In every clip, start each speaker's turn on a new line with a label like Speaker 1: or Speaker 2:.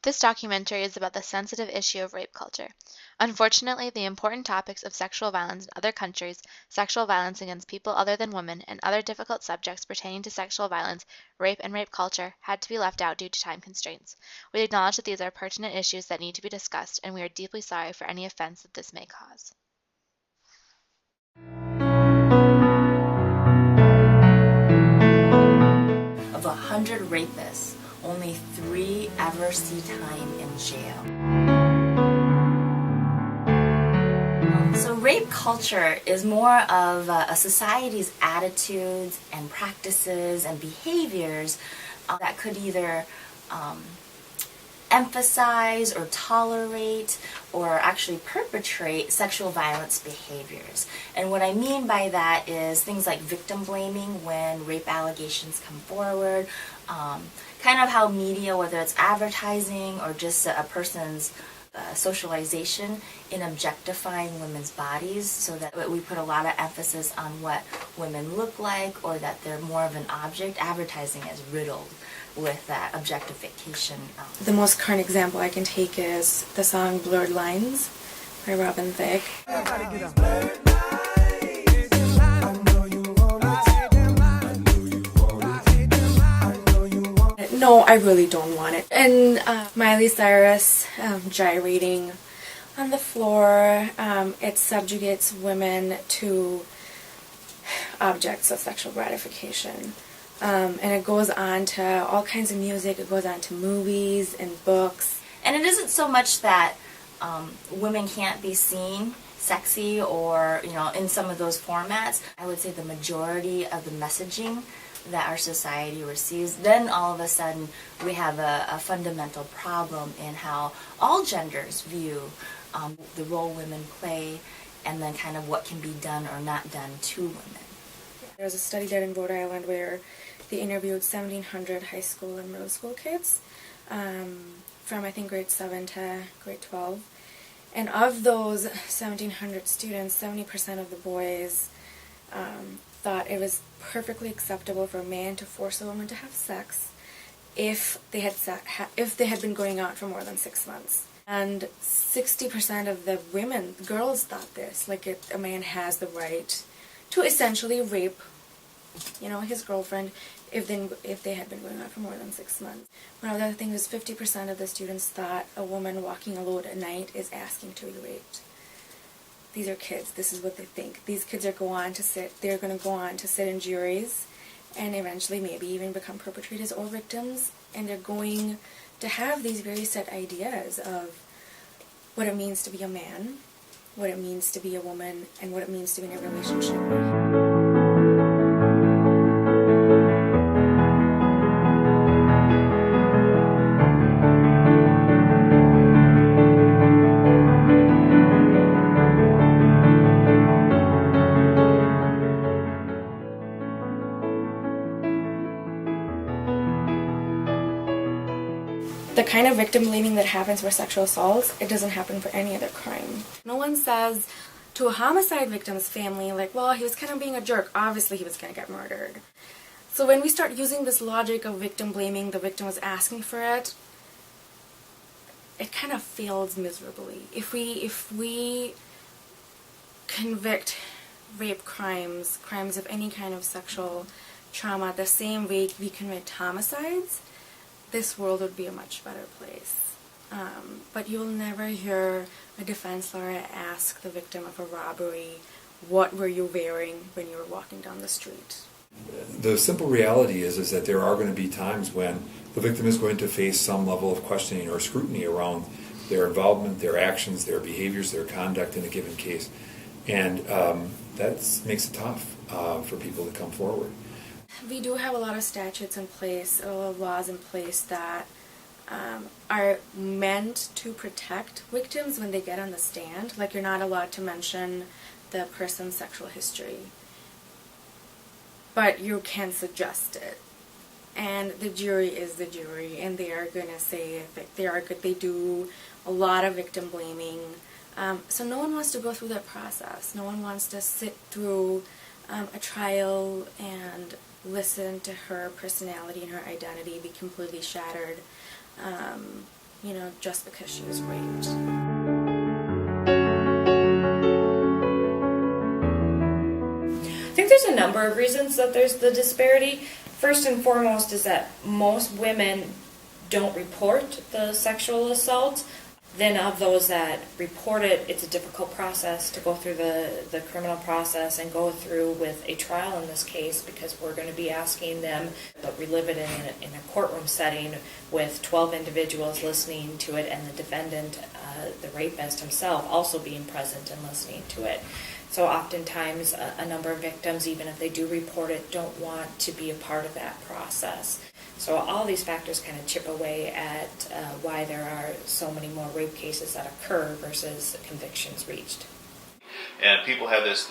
Speaker 1: This documentary is about the sensitive issue of rape culture. Unfortunately, the important topics of sexual violence in other countries, sexual violence against people other than women, and other difficult subjects pertaining to sexual violence, rape, and rape culture had to be left out due to time constraints. We acknowledge that these are pertinent issues that need to be discussed, and we are deeply sorry for any offense that this may cause.
Speaker 2: Of 100 rapists, only 3 ever see time in jail. So rape culture is more of a society's attitudes and practices and behaviors that could either emphasize or tolerate or actually perpetrate sexual violence behaviors. And what I mean by that is things like victim blaming when rape allegations come forward, kind of how media, whether it's advertising or just a person's socialization in objectifying women's bodies, so that we put a lot of emphasis on what women look like or that they're more of an object. Advertising is riddled with that objectification.
Speaker 3: The most current example I can take is the song Blurred Lines by Robin Thicke. No, I really don't want it. And Miley Cyrus gyrating on the floor, it subjugates women to objects of sexual gratification. And it goes on to all kinds of music, it goes on to movies and books.
Speaker 2: And it isn't so much that women can't be seen sexy or, in some of those formats. I would say the majority of the messaging that our society receives, then all of a sudden we have a fundamental problem in how all genders view the role women play and then kind of what can be done or not done to women.
Speaker 3: There was a study done in Rhode Island where they interviewed 1,700 high school and middle school kids from I think grade 7 to grade 12. And of those 1,700 students, 70% of the boys thought it was perfectly acceptable for a man to force a woman to have sex if they had been going out for more than 6 months. And 60% of the girls thought this, like a man has the right to essentially rape, his girlfriend if they had been going out for more than 6 months. One of the other things is 50% of the students thought a woman walking alone at night is asking to be raped. These are kids. This is what they think. These kids are going to go on to sit in juries and eventually maybe even become perpetrators or victims, and they're going to have these very set ideas of what it means to be a man, what it means to be a woman, and what it means to be in a relationship. The kind of victim blaming that happens for sexual assaults, it doesn't happen for any other crime. No one says to a homicide victim's family, like, well, he was kind of being a jerk, obviously he was going to get murdered. So when we start using this logic of victim blaming, the victim was asking for it, it kind of fails miserably. If we convict rape crimes of any kind of sexual trauma, the same way we convict homicides, this world would be a much better place. But you'll never hear a defense lawyer ask the victim of a robbery, what were you wearing when you were walking down the street?
Speaker 4: The simple reality is that there are going to be times when the victim is going to face some level of questioning or scrutiny around their involvement, their actions, their behaviors, their conduct in a given case. And that makes it tough for people to come forward.
Speaker 3: We do have a lot of statutes in place, a lot of laws in place that are meant to protect victims when they get on the stand. Like, you're not allowed to mention the person's sexual history, but you can suggest it. And the jury is the jury, and they are going to say if they are good. They do a lot of victim blaming. So no one wants to go through that process. No one wants to sit through a trial and listen to her personality and her identity be completely shattered. just because she was raped.
Speaker 5: I think there's a number of reasons that there's the disparity. First and foremost is that most women don't report the sexual assault. Then of those that report it, it's a difficult process to go through the criminal process and go through with a trial in this case, because we're going to be asking them, but we live it in a courtroom setting with 12 individuals listening to it, and the defendant, the rapist himself, also being present and listening to it. So oftentimes a number of victims, even if they do report it, don't want to be a part of that process. So all these factors kind of chip away at why there are so many more rape cases that occur versus convictions reached.
Speaker 6: And people have this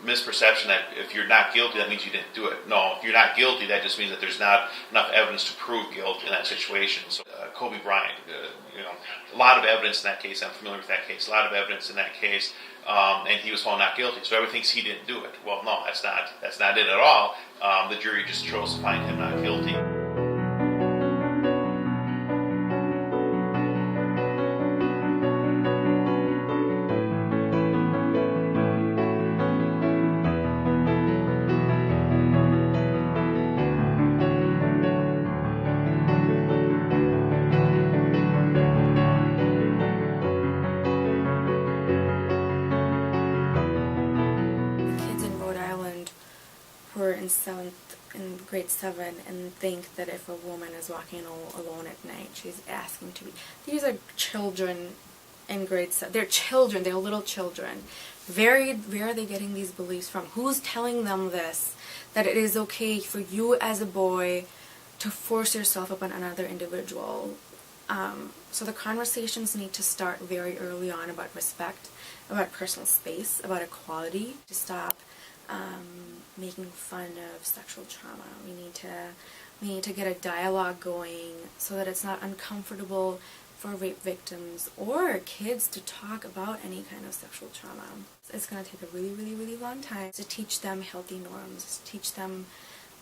Speaker 6: misperception that if you're not guilty, that means you didn't do it. No, if you're not guilty, that just means that there's not enough evidence to prove guilt in that situation. So Kobe Bryant, a lot of evidence in that case. I'm familiar with that case. A lot of evidence in that case, and he was found not guilty. So everyone thinks he didn't do it. Well, no, that's not it at all. The jury just chose to find him not guilty.
Speaker 3: In grade 7 and think that if a woman is walking alone at night, she's asking to be. These are children in grade 7. They're children. They're little children. Where are they getting these beliefs from? Who's telling them this? That it is okay for you as a boy to force yourself upon another individual. So the conversations need to start very early on about respect, about personal space, about equality, to stop making fun of sexual trauma. We need to get a dialogue going so that it's not uncomfortable for rape victims or kids to talk about any kind of sexual trauma. It's going to take a really, really, really long time to teach them healthy norms, to teach them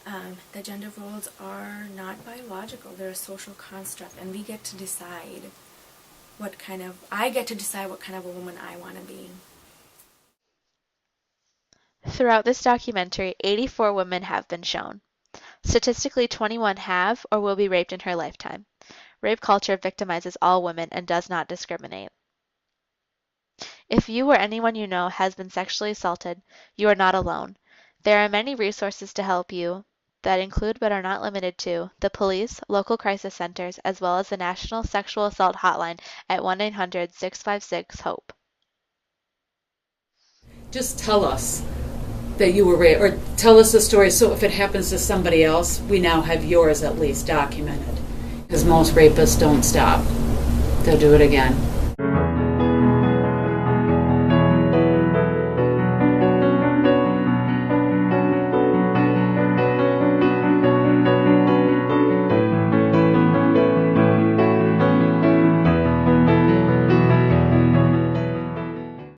Speaker 3: that gender roles are not biological, they're a social construct, and we get to decide I get to decide what kind of a woman I want to be.
Speaker 1: Throughout this documentary, 84 women have been shown. Statistically, 21 have or will be raped in her lifetime. Rape culture victimizes all women and does not discriminate. If you or anyone you know has been sexually assaulted, you are not alone. There are many resources to help you that include but are not limited to the police, local crisis centers, as well as the National Sexual Assault Hotline at 1-800-656-HOPE.
Speaker 7: Just tell us that you were raped, or tell us the story, so if it happens to somebody else, we now have yours at least documented. Because most rapists don't stop. They'll do it again.